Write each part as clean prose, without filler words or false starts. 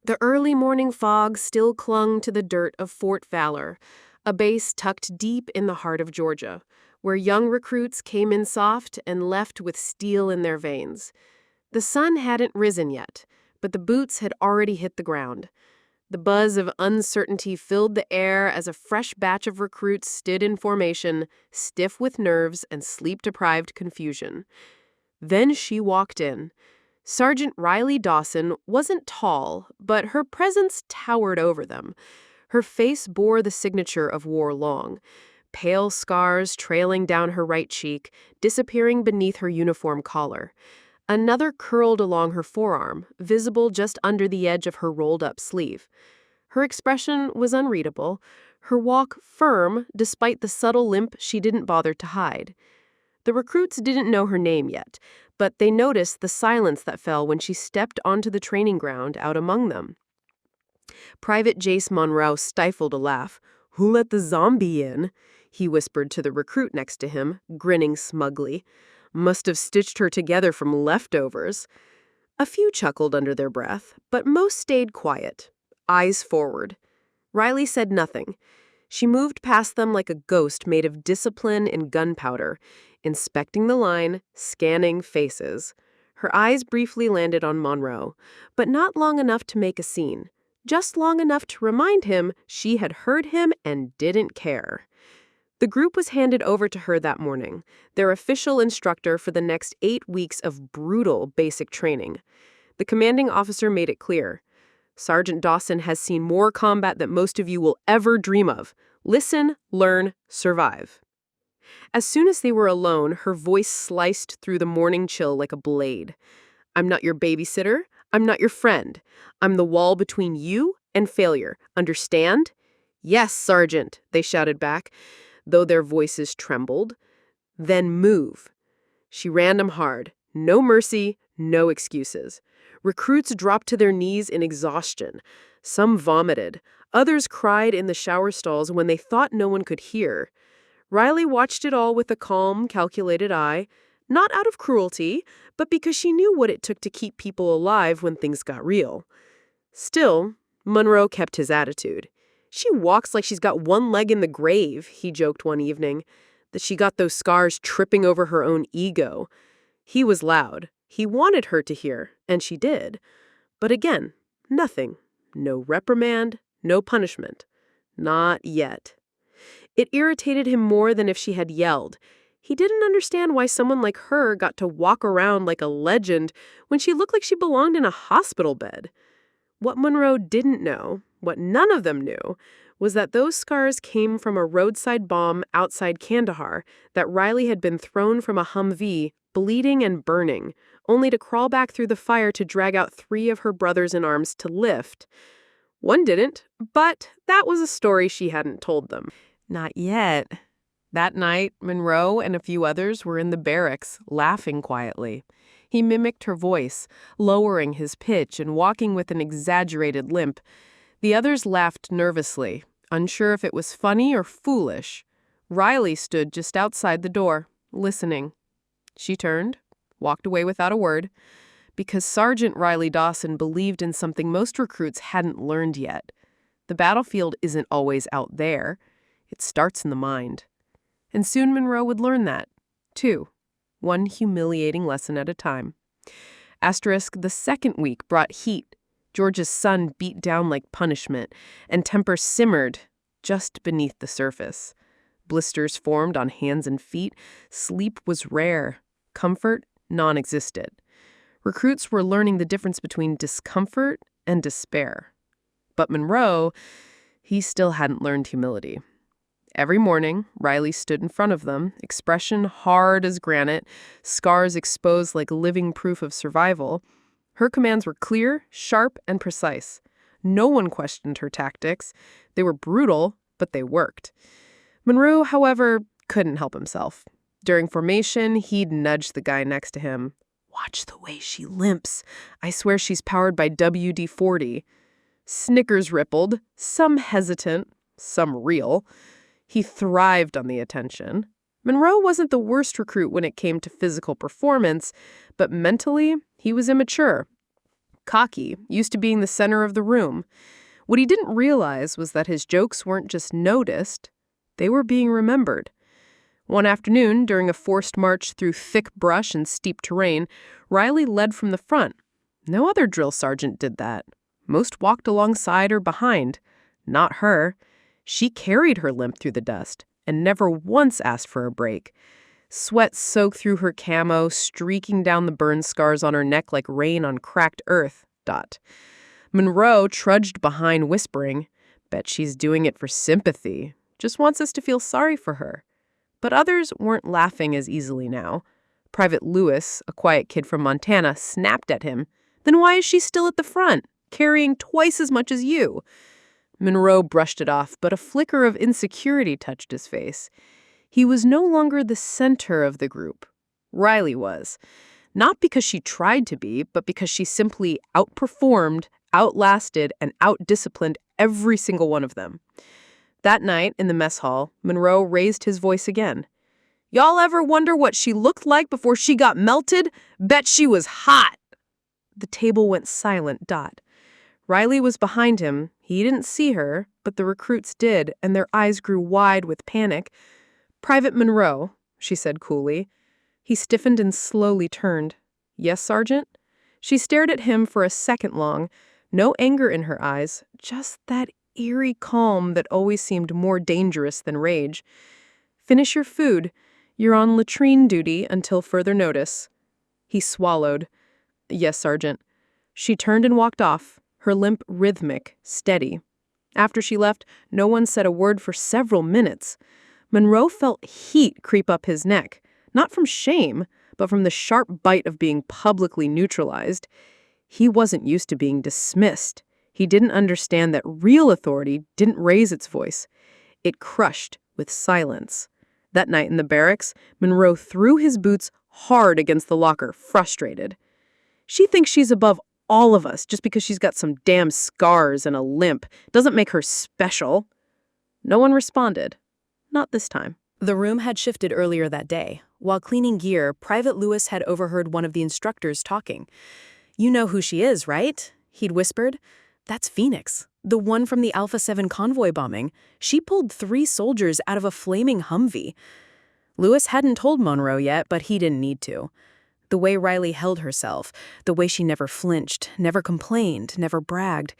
The early morning fog still clung to the dirt of Fort Valor, a base tucked deep in the heart of Georgia, where young recruits came in soft and left with steel in their veins. The sun hadn't risen yet, but the boots had already hit the ground. The buzz of uncertainty filled the air as a fresh batch of recruits stood in formation, stiff with nerves and sleep-deprived confusion. Then she walked in. Sergeant Riley Dawson wasn't tall, but her presence towered over them. Her face bore the signature of war long, pale scars trailing down her right cheek, disappearing beneath her uniform collar. Another curled along her forearm, visible just under the edge of her rolled-up sleeve. Her expression was unreadable, her walk firm despite the subtle limp she didn't bother to hide. The recruits didn't know her name yet, but they noticed the silence that fell when she stepped onto the training ground out among them. Private Jace Monroe stifled a laugh. "Who let the zombie in?" he whispered to the recruit next to him, grinning smugly. "Must have stitched her together from leftovers." A few chuckled under their breath, but most stayed quiet, eyes forward. Riley said nothing. She moved past them like a ghost made of discipline and gunpowder, inspecting the line, scanning faces. Her eyes briefly landed on Monroe, but not long enough to make a scene. Just long enough to remind him she had heard him and didn't care. The group was handed over to her that morning, their official instructor for the next 8 weeks of brutal basic training. The commanding officer made it clear. "Sergeant Dawson has seen more combat than most of you will ever dream of. Listen, learn, survive." As soon as they were alone, her voice sliced through the morning chill like a blade. "I'm not your babysitter. I'm not your friend. I'm the wall between you and failure. Understand?" "Yes, Sergeant," they shouted back, though their voices trembled. "Then move." She ran them hard. No mercy, no excuses. Recruits dropped to their knees in exhaustion. Some vomited. Others cried in the shower stalls when they thought no one could hear. Riley watched it all with a calm, calculated eye, not out of cruelty, but because she knew what it took to keep people alive when things got real. Still, Monroe kept his attitude. "She walks like she's got one leg in the grave," he joked one evening, that she got those scars tripping over her own ego. He was loud. He wanted her to hear, and she did. But again, nothing. No reprimand, no punishment. Not yet. It irritated him more than if she had yelled. He didn't understand why someone like her got to walk around like a legend when she looked like she belonged in a hospital bed. What Monroe didn't know, what none of them knew, was that those scars came from a roadside bomb outside Kandahar that Riley had been thrown from a Humvee, bleeding and burning, only to crawl back through the fire to drag out 3 of her brothers in arms to lift. One didn't, but that was a story she hadn't told them. Not yet. That night, Monroe and a few others were in the barracks, laughing quietly. He mimicked her voice, lowering his pitch and walking with an exaggerated limp. The others laughed nervously, unsure if it was funny or foolish. Riley stood just outside the door, listening. She turned, walked away without a word, because Sergeant Riley Dawson believed in something most recruits hadn't learned yet. The battlefield isn't always out there. It starts in the mind. And soon Monroe would learn that, too, one humiliating lesson at a time. Asterisk, the second week brought heat. George's sun beat down like punishment, and temper simmered just beneath the surface. Blisters formed on hands and feet. Sleep was rare. Comfort, non-existent. Recruits were learning the difference between discomfort and despair. But Monroe, he still hadn't learned humility. Every morning, Riley stood in front of them, expression hard as granite, scars exposed like living proof of survival. Her commands were clear, sharp, and precise. No one questioned her tactics. They were brutal, but they worked. Monroe, however, couldn't help himself. During formation, he'd nudge the guy next to him. "Watch the way she limps. I swear she's powered by WD-40. Snickers rippled, some hesitant, some real. He thrived on the attention. Monroe wasn't the worst recruit when it came to physical performance, but mentally, he was immature. cocky, used to being the center of the room. What he didn't realize was that his jokes weren't just noticed, they were being remembered. One afternoon, during a forced march through thick brush and steep terrain, Riley led from the front. No other drill sergeant did that. Most walked alongside or behind. Not her. She carried her limp through the dust and never once asked for a break. Sweat soaked through her camo, streaking down the burn scars on her neck like rain on cracked earth. Monroe trudged behind, whispering, "Bet she's doing it for sympathy. Just wants us to feel sorry for her." But others weren't laughing as easily now. Private Lewis, a quiet kid from Montana, snapped at him. "Then why is she still at the front, carrying twice as much as you?" Monroe brushed it off, but a flicker of insecurity touched his face. He was no longer the center of the group. Riley was. Not because she tried to be, but because she simply outperformed, outlasted, and outdisciplined every single one of them. That night, in the mess hall, Monroe raised his voice again. "Y'all ever wonder what she looked like before she got melted? Bet she was hot!" The table went silent. Riley was behind him. He didn't see her, but the recruits did, and their eyes grew wide with panic. "Private Monroe," she said coolly. He stiffened and slowly turned. "Yes, Sergeant?" She stared at him for a second long. No anger in her eyes, just that eerie calm that always seemed more dangerous than rage. "Finish your food. You're on latrine duty until further notice." He swallowed. "Yes, Sergeant." She turned and walked off, her limp rhythmic, steady. After she left, no one said a word for several minutes. Monroe felt heat creep up his neck, not from shame, but from the sharp bite of being publicly neutralized. He wasn't used to being dismissed. He didn't understand that real authority didn't raise its voice. It crushed with silence. That night in the barracks, Monroe threw his boots hard against the locker, frustrated. "She thinks she's above all of us just because she's got some damn scars and a limp. Doesn't make her special." No one responded. Not this time. The room had shifted earlier that day. While cleaning gear, Private Lewis had overheard one of the instructors talking. "You know who she is, right?" he'd whispered. "That's Phoenix, the one from the Alpha 7 convoy bombing. She pulled 3 soldiers out of a flaming Humvee." Lewis hadn't told Monroe yet, but he didn't need to. The way Riley held herself, the way she never flinched, never complained, never bragged,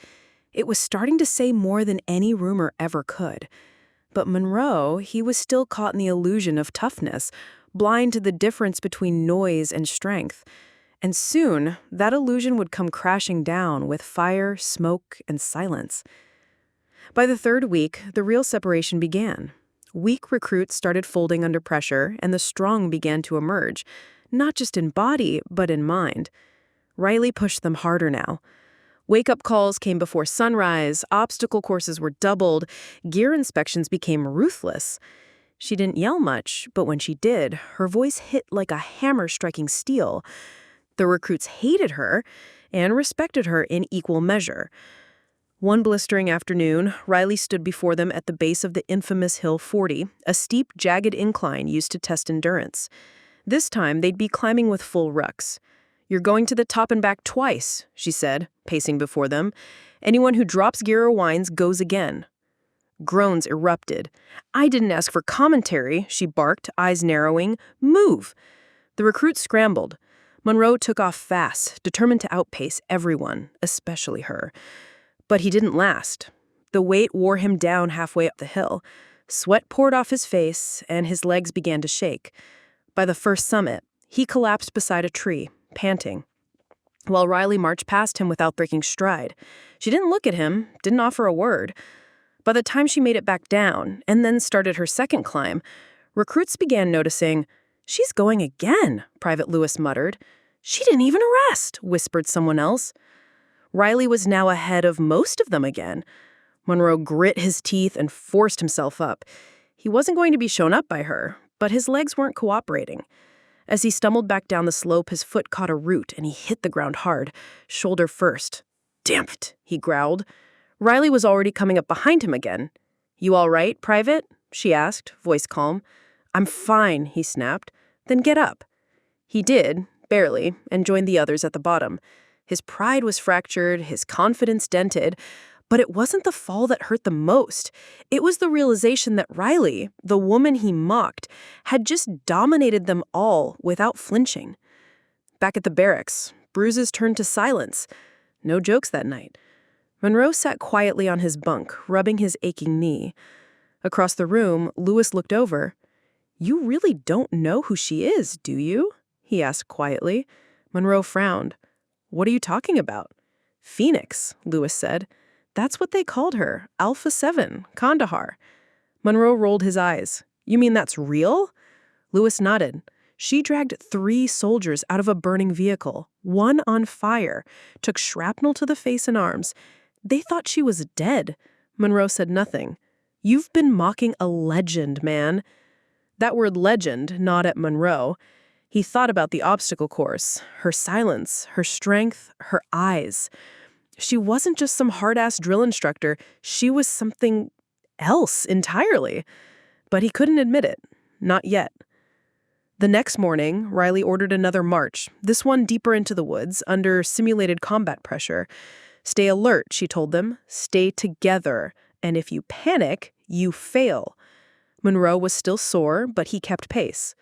it was starting to say more than any rumor ever could. But Monroe, he was still caught in the illusion of toughness, blind to the difference between noise and strength. And soon, that illusion would come crashing down with fire, smoke, and silence. By the 3rd week, the real separation began. Weak recruits started folding under pressure, and the strong began to emerge, not just in body, but in mind. Riley pushed them harder now. Wake-up calls came before sunrise, obstacle courses were doubled, gear inspections became ruthless. She didn't yell much, but when she did, her voice hit like a hammer striking steel. The recruits hated her and respected her in equal measure. One blistering afternoon, Riley stood before them at the base of the infamous Hill 40, a steep, jagged incline used to test endurance. This time, they'd be climbing with full rucks. "You're going to the top and back twice," she said, pacing before them. "Anyone who drops gear or whines goes again." Groans erupted. "I didn't ask for commentary," she barked, eyes narrowing. "Move!" The recruits scrambled. Monroe took off fast, determined to outpace everyone, especially her. But he didn't last. The weight wore him down halfway up the hill. Sweat poured off his face, and his legs began to shake. By the first summit, he collapsed beside a tree, panting, while Riley marched past him without breaking stride. She didn't look at him, didn't offer a word. By the time she made it back down, and then started her second climb, recruits began noticing. "She's going again," Private Lewis muttered. "She didn't even rest," whispered someone else. Riley was now ahead of most of them again. Monroe grit his teeth and forced himself up. He wasn't going to be shown up by her, but his legs weren't cooperating. As he stumbled back down the slope, his foot caught a root and he hit the ground hard, shoulder first. "Damn it," he growled. Riley was already coming up behind him again. "You all right, Private?" she asked, voice calm. "I'm fine," he snapped. "Then get up." He did, barely, and joined the others at the bottom. His pride was fractured, his confidence dented, but it wasn't the fall that hurt the most. It was the realization that Riley, the woman he mocked, had just dominated them all without flinching. Back at the barracks, bruises turned to silence. No jokes that night. Monroe sat quietly on his bunk, rubbing his aching knee. Across the room, Lewis looked over. "You really don't know who she is, do you?" he asked quietly. Monroe frowned. "What are you talking about?" "Phoenix," Lewis said. "That's what they called her, Alpha 7, Kandahar." Monroe rolled his eyes. "You mean that's real?" Lewis nodded. "She dragged 3 soldiers out of a burning vehicle, one on fire, took shrapnel to the face and arms. They thought she was dead." Monroe said nothing. "You've been mocking a legend, man." That word legend gnawed at Monroe. He thought about the obstacle course, her silence, her strength, her eyes. She wasn't just some hard-ass drill instructor. She was something else entirely. But he couldn't admit it. Not yet. The next morning, Riley ordered another march, this one deeper into the woods, under simulated combat pressure. "Stay alert," she told them. "Stay together. And if you panic, you fail." Monroe was still sore, but he kept pace.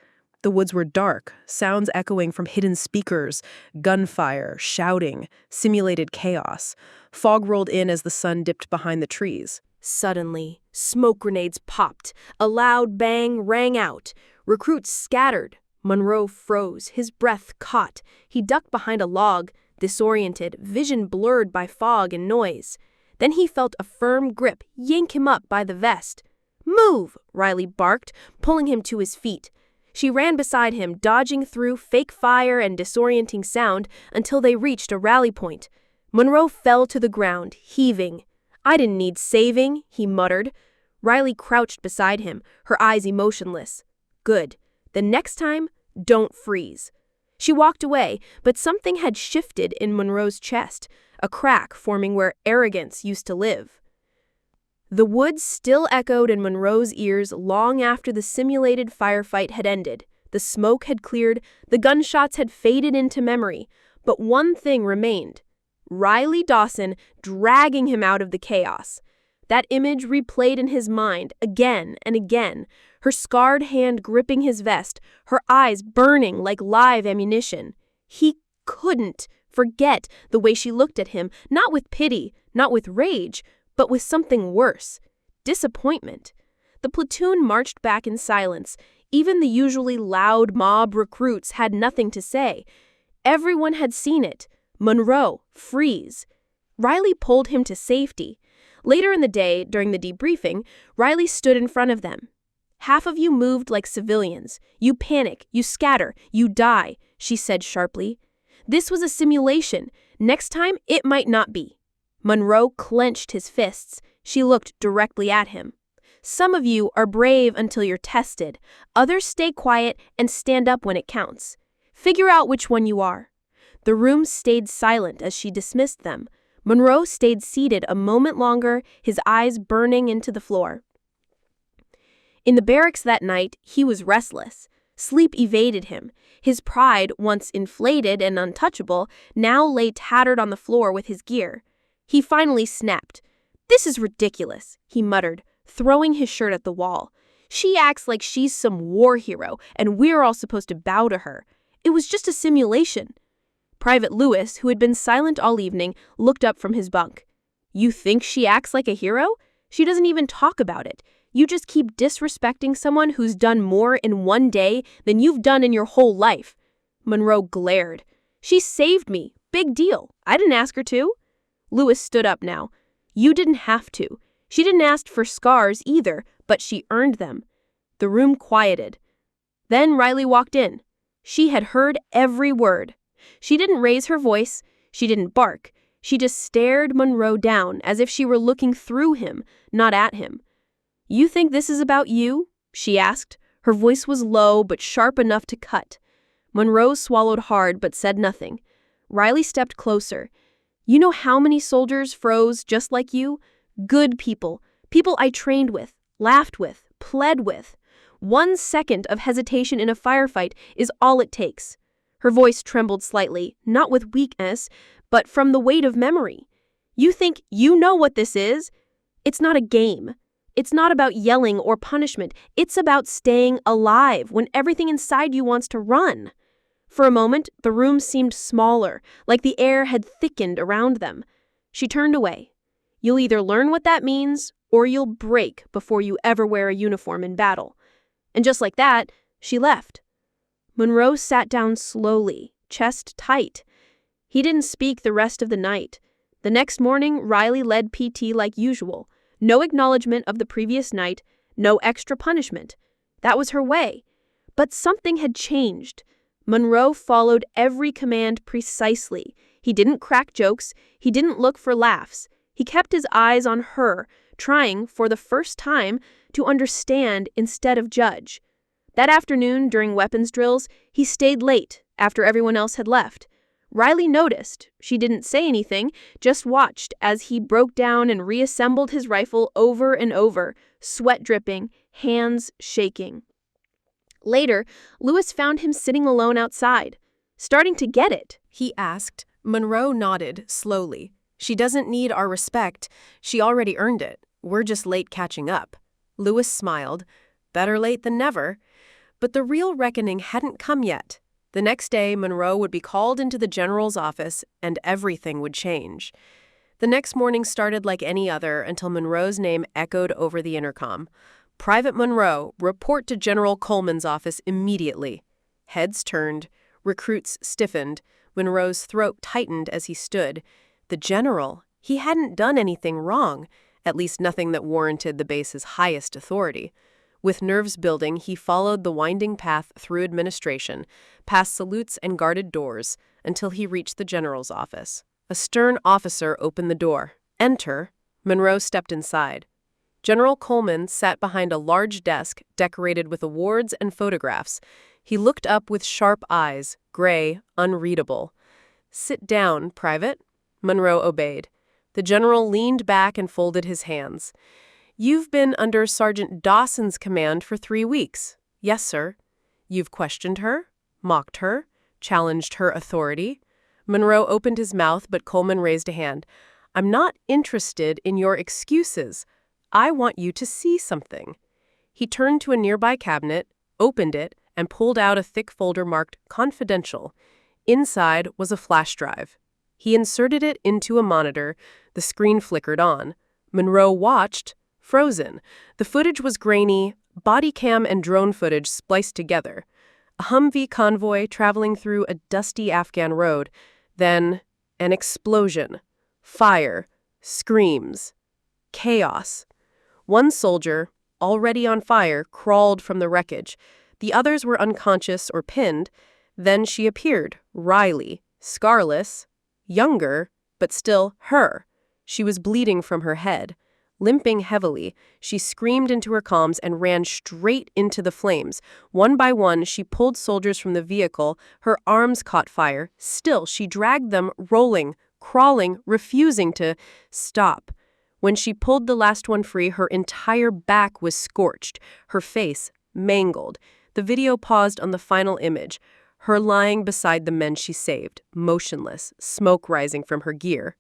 The woods were dark, sounds echoing from hidden speakers, gunfire, shouting, simulated chaos. Fog rolled in as the sun dipped behind the trees. Suddenly, smoke grenades popped. A loud bang rang out. Recruits scattered. Monroe froze, his breath caught. He ducked behind a log, disoriented, vision blurred by fog and noise. Then he felt a firm grip yank him up by the vest. "Move!" Riley barked, pulling him to his feet. She ran beside him, dodging through fake fire and disorienting sound until they reached a rally point. Monroe fell to the ground, heaving. "I didn't need saving," he muttered. Riley crouched beside him, her eyes emotionless. "Good. The next time, don't freeze." She walked away, but something had shifted in Monroe's chest, a crack forming where arrogance used to live. The woods still echoed in Monroe's ears long after the simulated firefight had ended. The smoke had cleared, the gunshots had faded into memory, but one thing remained. Riley Dawson dragging him out of the chaos. That image replayed in his mind again and again, her scarred hand gripping his vest, her eyes burning like live ammunition. He couldn't forget the way she looked at him, not with pity, not with rage, but with something worse, disappointment. The platoon marched back in silence. Even the usually loud mob recruits had nothing to say. Everyone had seen it. Monroe, freeze. Riley pulled him to safety. Later in the day, during the debriefing, Riley stood in front of them. "Half of you moved like civilians. You panic, you scatter, you die," she said sharply. "This was a simulation. Next time, it might not be." Monroe clenched his fists. She looked directly at him. "Some of you are brave until you're tested. Others stay quiet and stand up when it counts. Figure out which one you are." The room stayed silent as she dismissed them. Monroe stayed seated a moment longer, his eyes burning into the floor. In the barracks that night, he was restless. Sleep evaded him. His pride, once inflated and untouchable, now lay tattered on the floor with his gear. He finally snapped. "This is ridiculous," he muttered, throwing his shirt at the wall. "She acts like she's some war hero, and we're all supposed to bow to her. It was just a simulation." Private Lewis, who had been silent all evening, looked up from his bunk. "You think she acts like a hero? She doesn't even talk about it. You just keep disrespecting someone who's done more in one day than you've done in your whole life." Monroe glared. "She saved me. Big deal. I didn't ask her to." Lewis stood up now. "You didn't have to. She didn't ask for scars either, but she earned them." The room quieted. Then Riley walked in. She had heard every word. She didn't raise her voice. She didn't bark. She just stared Monroe down as if she were looking through him, not at him. "You think this is about you?" she asked. Her voice was low but sharp enough to cut. Monroe swallowed hard but said nothing. Riley stepped closer. "You know how many soldiers froze just like you? Good people. People I trained with, laughed with, pled with. 1 second of hesitation in a firefight is all it takes." Her voice trembled slightly, not with weakness, but from the weight of memory. You think you know what this is. It's not a game. It's not about yelling or punishment. It's about staying alive when everything inside you wants to run. For a moment, the room seemed smaller, like the air had thickened around them. She turned away. You'll either learn what that means, or you'll break before you ever wear a uniform in battle. And just like that, she left. Monroe sat down slowly, chest tight. He didn't speak the rest of the night. The next morning, Riley led PT like usual. No acknowledgement of the previous night, no extra punishment. That was her way. But something had changed. Monroe followed every command precisely. He didn't crack jokes. He didn't look for laughs. He kept his eyes on her, trying, for the first time, to understand instead of judge. That afternoon, during weapons drills, he stayed late after everyone else had left. Riley noticed. She didn't say anything, just watched as he broke down and reassembled his rifle over and over, sweat dripping, hands shaking. Later, Lewis found him sitting alone outside, starting to get it. He asked. Monroe nodded slowly. She doesn't need our respect. She already earned it. We're just late catching up. Lewis smiled. Better late than never. But the real reckoning hadn't come yet. The next day, Monroe would be called into the general's office, and everything would change. The next morning started like any other until Monroe's name echoed over the intercom. Private Monroe, report to General Coleman's office immediately. Heads turned. Recruits stiffened. Monroe's throat tightened as he stood. The general, he hadn't done anything wrong, at least nothing that warranted the base's highest authority. With nerves building, he followed the winding path through administration, past salutes and guarded doors, until he reached the general's office. A stern officer opened the door. Enter. Monroe stepped inside. General Coleman sat behind a large desk decorated with awards and photographs. He looked up with sharp eyes, gray, unreadable. Sit down, Private. Monroe obeyed. The general leaned back and folded his hands. You've been under Sergeant Dawson's command for 3 weeks. Yes, sir. You've questioned her, mocked her, challenged her authority. Monroe opened his mouth, but Coleman raised a hand. I'm not interested in your excuses. I want you to see something. He turned to a nearby cabinet, opened it, and pulled out a thick folder marked Confidential. Inside was a flash drive. He inserted it into a monitor. The screen flickered on. Monroe watched, frozen. The footage was grainy, body cam and drone footage spliced together. A Humvee convoy traveling through a dusty Afghan road. Then, an explosion. Fire. Screams. Chaos. One soldier, already on fire, crawled from the wreckage. The others were unconscious or pinned. Then she appeared, Riley, scarless, younger, but still her. She was bleeding from her head. Limping heavily, she screamed into her comms and ran straight into the flames. One by one, she pulled soldiers from the vehicle. Her arms caught fire. Still, she dragged them, rolling, crawling, refusing to stop. When she pulled the last one free, her entire back was scorched, her face mangled. The video paused on the final image, her lying beside the men she saved, motionless, smoke rising from her gear.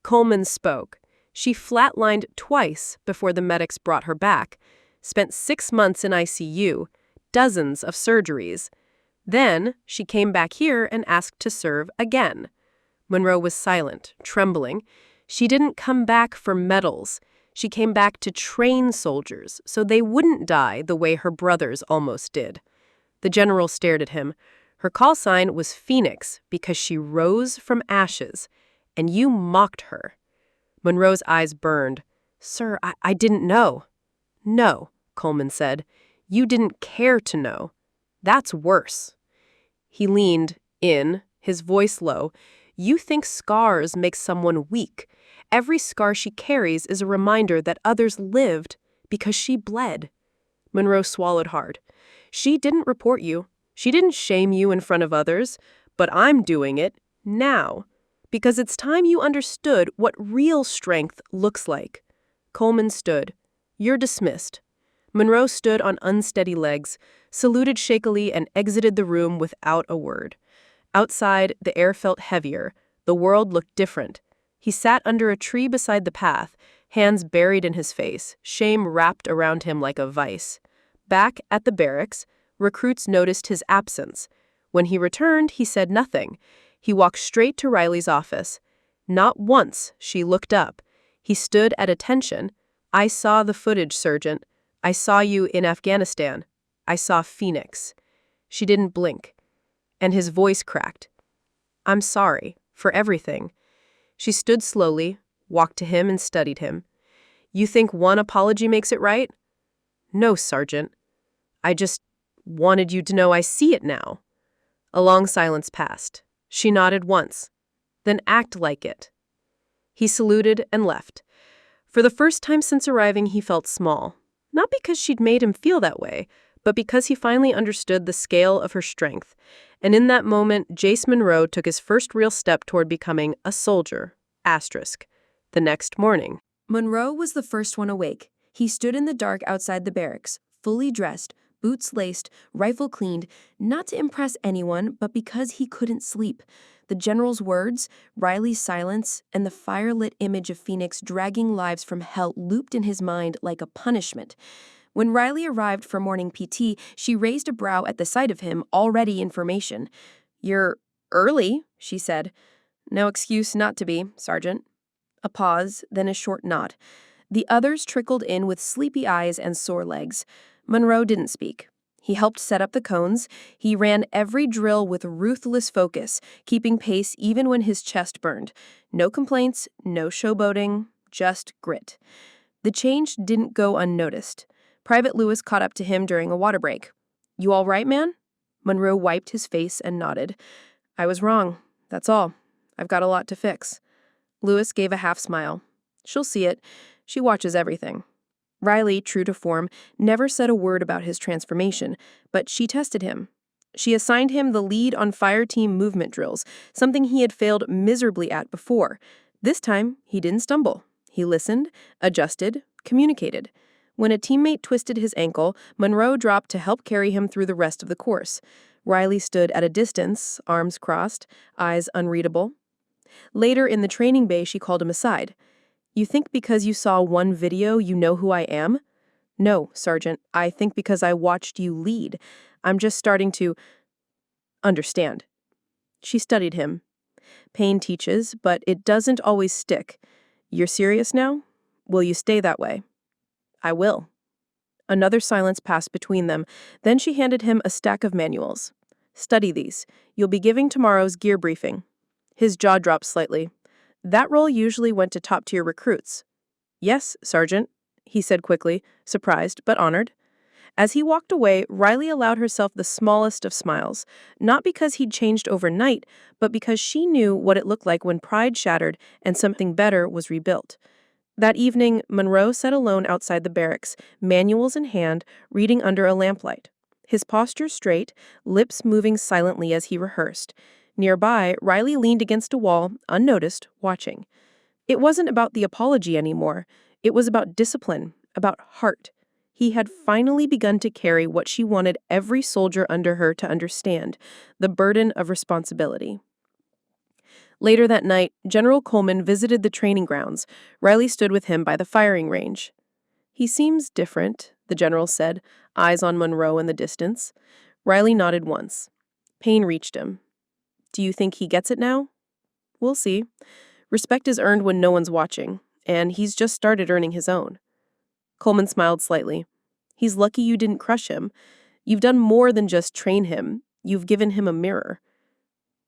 Coleman spoke. She flatlined twice before the medics brought her back, spent 6 months in ICU, dozens of surgeries. Then she came back here and asked to serve again. Monroe was silent, trembling. She didn't come back for medals. She came back to train soldiers so they wouldn't die the way her brothers almost did. The general stared at him. Her call sign was Phoenix because she rose from ashes, and you mocked her. Monroe's eyes burned. Sir, I didn't know. No, Coleman said. You didn't care to know. That's worse. He leaned in, his voice low. You think scars make someone weak. Every scar she carries is a reminder that others lived because she bled. Monroe swallowed hard. She didn't report you. She didn't shame you in front of others. But I'm doing it now. Because it's time you understood what real strength looks like. Coleman stood. You're dismissed. Monroe stood on unsteady legs, saluted shakily, and exited the room without a word. Outside, the air felt heavier, The world looked different. He sat under a tree beside the path, hands buried in his face, shame wrapped around him like a vice. Back at the barracks, recruits noticed his absence. When he returned, he said nothing. He walked straight to Riley's office. Not once she looked up. He stood at attention. "I saw the footage, Sergeant. I saw you in Afghanistan. I saw Phoenix." She didn't blink. And his voice cracked. "I'm sorry for everything." She stood slowly, walked to him and studied him. "You think one apology makes it right?" "No, Sergeant. I just wanted you to know I see it now." A long silence passed. She nodded once. "Then act like it." He saluted and left. For the first time since arriving, he felt small. Not because she'd made him feel that way, but because he finally understood the scale of her strength. And in that moment, Jace Monroe took his first real step toward becoming a soldier. The next morning. Monroe was the first one awake. He stood in the dark outside the barracks, fully dressed, boots laced, rifle cleaned, not to impress anyone, but because he couldn't sleep. The general's words, Riley's silence, and the fire-lit image of Phoenix dragging lives from hell looped in his mind like a punishment. When Riley arrived for morning PT, she raised a brow at the sight of him, already in formation. "You're early," she said. "No excuse not to be, Sergeant." A pause, then a short nod. The others trickled in with sleepy eyes and sore legs. Monroe didn't speak. He helped set up the cones. He ran every drill with ruthless focus, keeping pace even when his chest burned. No complaints, no showboating, just grit. The change didn't go unnoticed. Private Lewis caught up to him during a water break. "You all right, man?" Monroe wiped his face and nodded. "I was wrong. That's all. I've got a lot to fix." Lewis gave a half smile. "She'll see it. She watches everything." Riley, true to form, never said a word about his transformation, but she tested him. She assigned him the lead on fire team movement drills, something he had failed miserably at before. This time, he didn't stumble. He listened, adjusted, communicated. When a teammate twisted his ankle, Monroe dropped to help carry him through the rest of the course. Riley stood at a distance, arms crossed, eyes unreadable. Later in the training bay, she called him aside. "You think because you saw one video you know who I am?" "No, Sergeant. I think because I watched you lead. I'm just starting to understand." She studied him. "Pain teaches, but it doesn't always stick. You're serious now? Will you stay that way?" "I will." Another silence passed between them. Then she handed him a stack of manuals. "Study these. You'll be giving tomorrow's gear briefing." His jaw dropped slightly. That role usually went to top-tier recruits. "Yes, Sergeant," he said quickly, surprised but honored. As he walked away, Riley allowed herself the smallest of smiles, not because he'd changed overnight, but because she knew what it looked like when pride shattered and something better was rebuilt. That evening, Monroe sat alone outside the barracks, manuals in hand, reading under a lamplight. His posture straight, lips moving silently as he rehearsed. Nearby, Riley leaned against a wall, unnoticed, watching. It wasn't about the apology anymore. It was about discipline, about heart. He had finally begun to carry what she wanted every soldier under her to understand, the burden of responsibility. Later that night, General Coleman visited the training grounds. Riley stood with him by the firing range. "He seems different," the general said, eyes on Monroe in the distance. Riley nodded once. Pain reached him. "Do you think he gets it now?" "We'll see. Respect is earned when no one's watching, and he's just started earning his own." Coleman smiled slightly. "He's lucky you didn't crush him. You've done more than just train him. You've given him a mirror."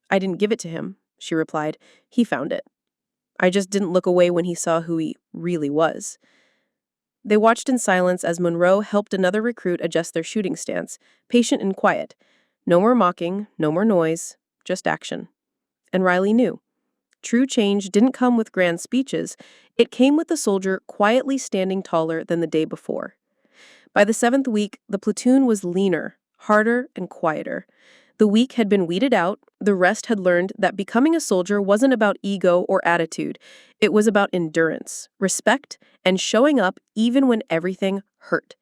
"I didn't give it to him," she replied. "He found it. I just didn't look away when he saw who he really was." They watched in silence as Monroe helped another recruit adjust their shooting stance, patient and quiet. No more mocking, no more noise, just action. And Riley knew. True change didn't come with grand speeches. It came with the soldier quietly standing taller than the day before. By the 7th week, the platoon was leaner, harder, and quieter. The weak had been weeded out. The rest had learned that becoming a soldier wasn't about ego or attitude. It was about endurance, respect, and showing up even when everything hurt.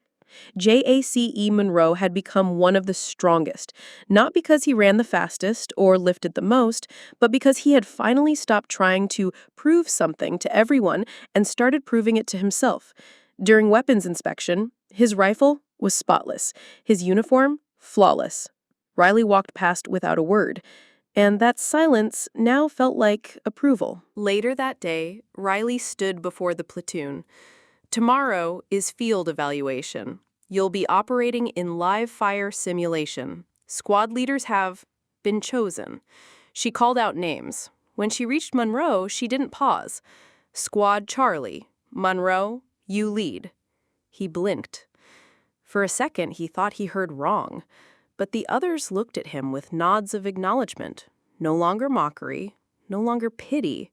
Jace Monroe had become one of the strongest, not because he ran the fastest or lifted the most, but because he had finally stopped trying to prove something to everyone and started proving it to himself. During weapons inspection, his rifle was spotless, his uniform flawless. Riley walked past without a word, and that silence now felt like approval. Later that day, Riley stood before the platoon. Tomorrow is field evaluation. You'll be operating in live fire simulation. Squad leaders have been chosen. She called out names. When she reached Monroe, she didn't pause. Squad Charlie, Monroe, you lead. He blinked. For a second, he thought he heard wrong, but the others looked at him with nods of acknowledgement. No longer mockery, no longer pity,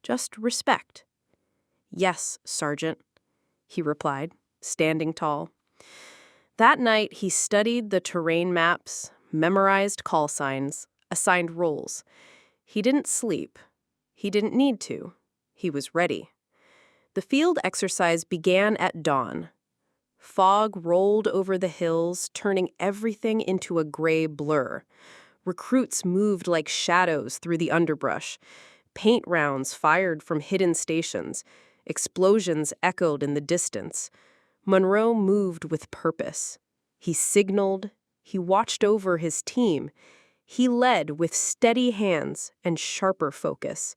just respect. Yes, Sergeant, he replied, standing tall. That night, he studied the terrain maps, memorized call signs, assigned roles. He didn't sleep. He didn't need to. He was ready. The field exercise began at dawn. Fog rolled over the hills, turning everything into a gray blur. Recruits moved like shadows through the underbrush. Paint rounds fired from hidden stations. Explosions echoed in the distance. Monroe moved with purpose. He signaled. He watched over his team. He led with steady hands and sharper focus.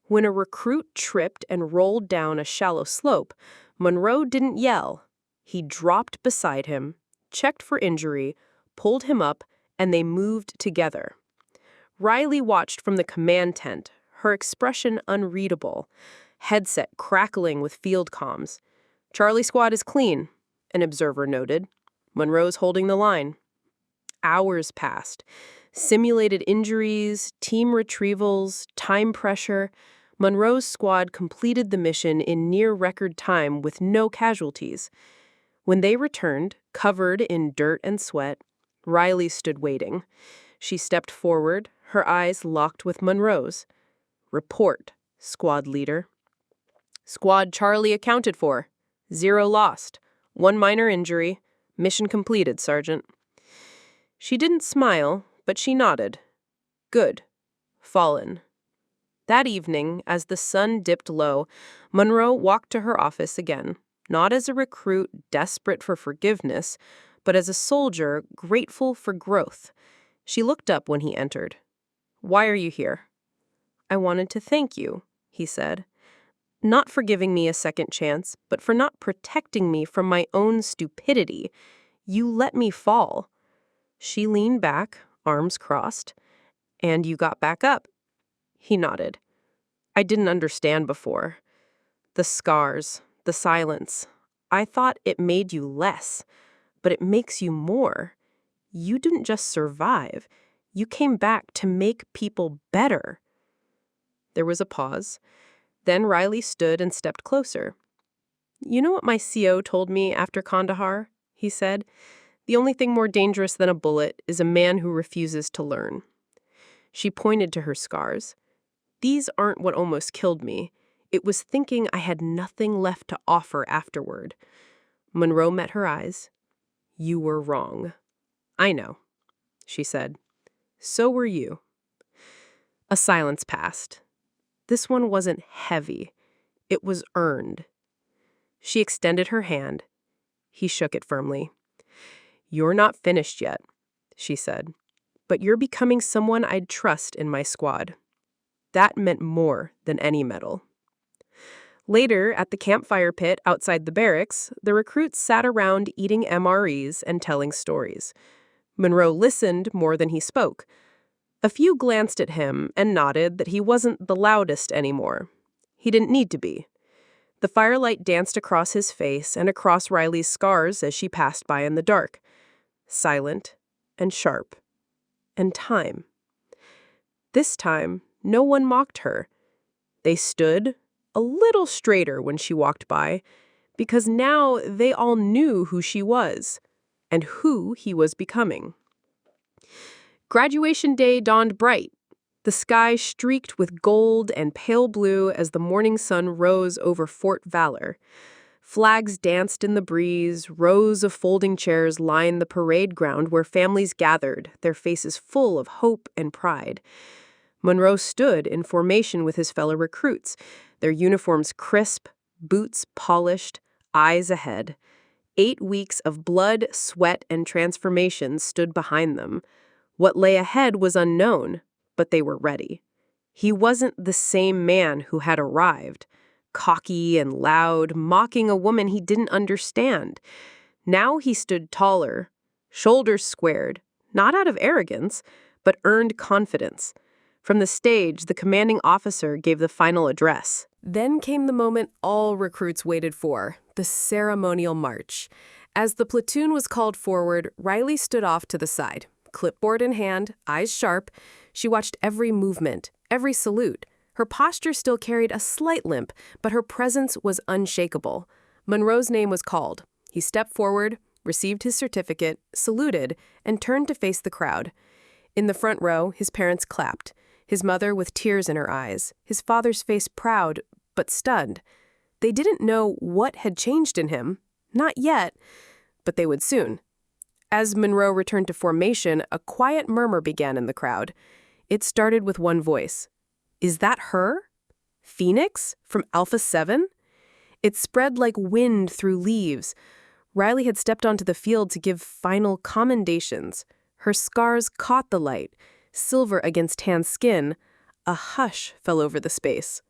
When a recruit tripped and rolled down a shallow slope, Monroe didn't yell. He dropped beside him, checked for injury, pulled him up, and they moved together. Riley watched from the command tent, her expression unreadable, headset crackling with field comms. Charlie squad is clean, an observer noted. Monroe's holding the line. Hours passed. Simulated injuries, team retrievals, time pressure. Monroe's squad completed the mission in near-record time with no casualties. When they returned, covered in dirt and sweat, Riley stood waiting. She stepped forward, her eyes locked with Monroe's. Report, squad leader. Squad Charlie accounted for. 0 lost. 1 minor injury. Mission completed, Sergeant. She didn't smile, but she nodded. Good. Fallen. That evening, as the sun dipped low, Monroe walked to her office again, not as a recruit desperate for forgiveness, but as a soldier grateful for growth. She looked up when he entered. Why are you here? I wanted to thank you, he said. Not for giving me a second chance, but for not protecting me from my own stupidity. You let me fall. She leaned back, arms crossed. And you got back up. He nodded. I didn't understand before. The scars, the silence. I thought it made you less, but it makes you more. You didn't just survive. You came back to make people better. There was a pause. Then Riley stood and stepped closer. You know what my CO told me after Kandahar? He said. The only thing more dangerous than a bullet is a man who refuses to learn. She pointed to her scars. These aren't what almost killed me. It was thinking I had nothing left to offer afterward. Monroe met her eyes. You were wrong. I know, she said. So were you. A silence passed. This one wasn't heavy. It was earned. She extended her hand. He shook it firmly. You're not finished yet, she said. But you're becoming someone I'd trust in my squad. That meant more than any medal. Later, at the campfire pit outside the barracks, the recruits sat around eating MREs and telling stories. Monroe listened more than he spoke. A few glanced at him and nodded that he wasn't the loudest anymore. He didn't need to be. The firelight danced across his face and across Riley's scars as she passed by in the dark. Silent and sharp. And time. This time, no one mocked her. They stood a little straighter when she walked by, because now they all knew who she was and who he was becoming. Graduation day dawned bright. The sky streaked with gold and pale blue as the morning sun rose over Fort Valor. Flags danced in the breeze, rows of folding chairs lined the parade ground where families gathered, their faces full of hope and pride. Monroe stood in formation with his fellow recruits, their uniforms crisp, boots polished, eyes ahead. 8 weeks of blood, sweat, and transformation stood behind them. What lay ahead was unknown, but they were ready. He wasn't the same man who had arrived, cocky and loud, mocking a woman he didn't understand. Now he stood taller, shoulders squared, not out of arrogance, but earned confidence. From the stage, the commanding officer gave the final address. Then came the moment all recruits waited for, the ceremonial march. As the platoon was called forward, Riley stood off to the side. Clipboard in hand, eyes sharp, she watched every movement, every salute. Her posture still carried a slight limp, but her presence was unshakable. Monroe's name was called. He stepped forward, received his certificate, saluted, and turned to face the crowd. In the front row, his parents clapped, his mother with tears in her eyes, his father's face proud, but stunned. They didn't know what had changed in him. Not yet, but they would soon. As Monroe returned to formation, a quiet murmur began in the crowd. It started with one voice. Is that her? Phoenix? From Alpha 7? It spread like wind through leaves. Riley had stepped onto the field to give final commendations. Her scars caught the light, silver against tan skin. A hush fell over the space.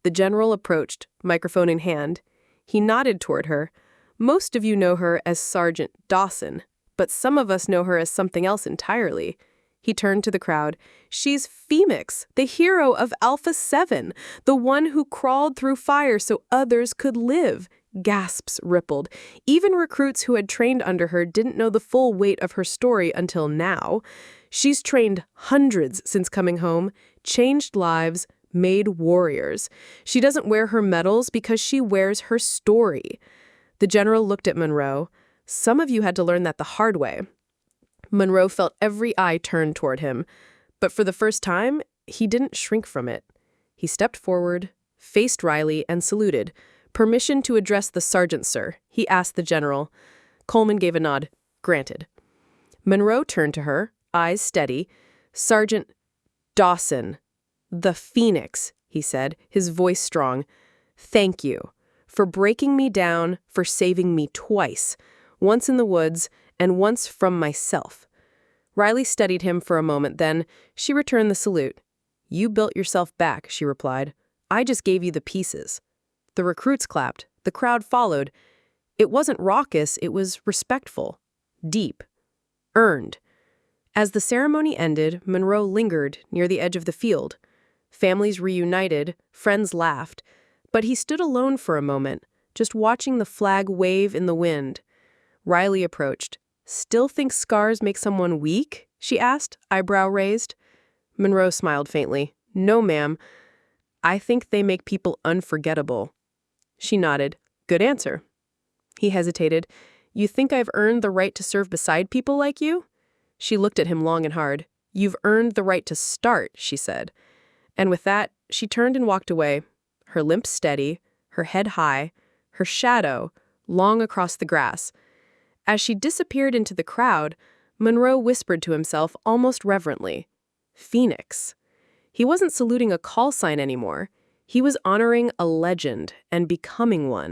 The general approached, microphone in hand. He nodded toward her. Most of you know her as Sergeant Dawson, but some of us know her as something else entirely. He turned to the crowd. She's Phoenix, the hero of Alpha 7, the one who crawled through fire so others could live. Gasps rippled. Even recruits who had trained under her didn't know the full weight of her story until now. She's trained hundreds since coming home, changed lives, made warriors. She doesn't wear her medals because she wears her story. The general looked at Monroe. Some of you had to learn that the hard way. Monroe felt every eye turned toward him, but for the first time, he didn't shrink from it. He stepped forward, faced Riley, and saluted. Permission to address the sergeant, sir, he asked the general. Coleman gave a nod. Granted. Monroe turned to her, eyes steady. Sergeant Dawson, the Phoenix, he said, his voice strong. Thank you for breaking me down, for saving me twice, once in the woods and once from myself. Riley studied him for a moment, then she returned the salute. You built yourself back, she replied. I just gave you the pieces. The recruits clapped. The crowd followed. It wasn't raucous, it was respectful, deep, earned. As the ceremony ended, Monroe lingered near the edge of the field. Families reunited, friends laughed, but he stood alone for a moment, just watching the flag wave in the wind. Riley approached. Still think scars make someone weak? She asked, eyebrow raised. Monroe smiled faintly. No, ma'am. I think they make people unforgettable. She nodded. Good answer. He hesitated. You think I've earned the right to serve beside people like you? She looked at him long and hard. You've earned the right to start, she said. And with that, she turned and walked away, her limp steady, her head high, her shadow long across the grass. As she disappeared into the crowd, Monroe whispered to himself almost reverently, Phoenix. He wasn't saluting a call sign anymore. He was honoring a legend and becoming one.